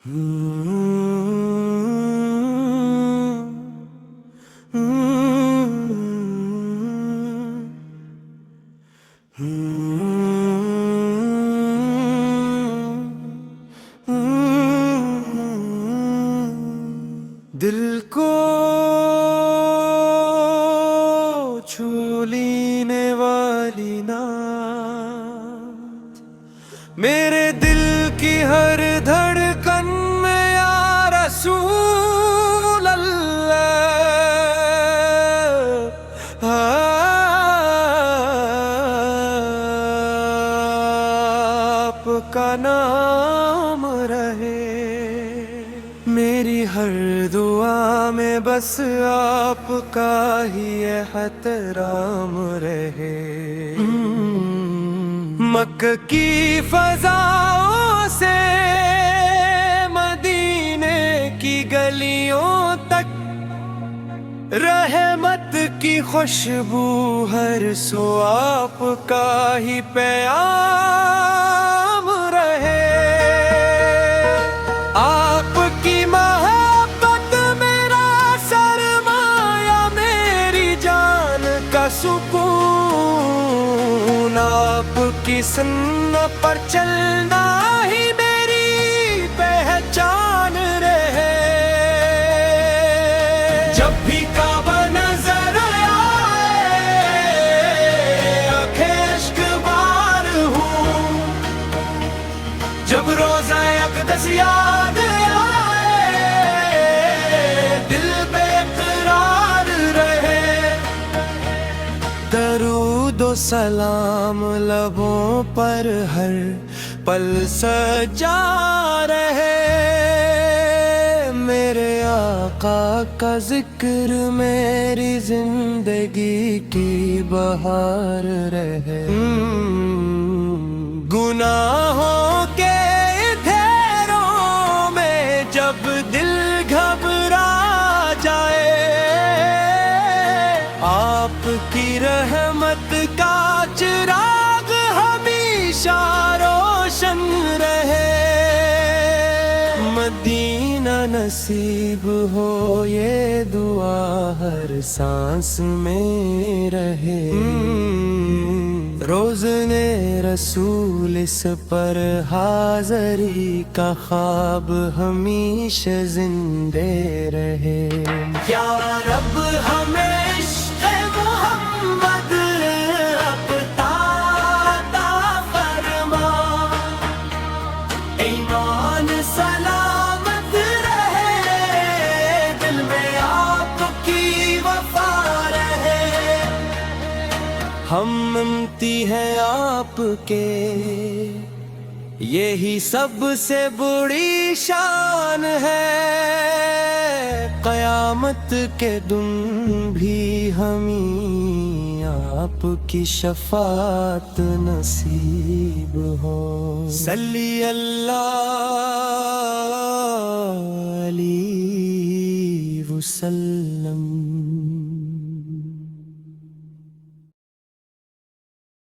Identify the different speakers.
Speaker 1: دل کو چھو لینے والی نات میرے دل کی ہر دھڑکن میں یا رسول اللہ، آپ کا نام رہے میری ہر دعا میں، بس آپ کا ہی احترام رہے۔ مکہ کی فضاؤں سے مدینے کی گلیوں تک رحمت کی خوشبو ہر سو آپ کا ہی پیام رہے۔ آپ کی محبت میرا سرمایہ، میری جان کا سکون، آپ کی سنت پر چلنا ہی میری پہچان رہے۔ جب بھی کعبہ نظر آئے آنکھیں اشک بار ہوں، جب روزہ اقدس یاد آئے دل بے قرار رہے۔ درود و سلام لبوں پر ہر پل سجا رہے، میرے آقا کا ذکر میری زندگی کی بہار رہے۔ گناہوں کے اندھیروں میں جب دل گھبرا جائے، آپ کی رحمت کا چراغ ہمیشہ روشن رہے۔ مدینہ نصیب ہو یہ دعا ہر سانس میں رہے۔ روزنے رسول اس پر حاضری کا خواب ہمیشہ زندے رہے۔ یا رب ہمیں عشق محمد عطا فرما، ایمان سلامت رہے، دل میں آپ کی وفا رہے۔ ہم امتی ہیں آپ کے، یہی سب سے بڑی شان ہے، قیامت کے دن بھی ہمیں آپ کی شفاعت نصیب ہو۔ صلی اللہ علیہ وسلم۔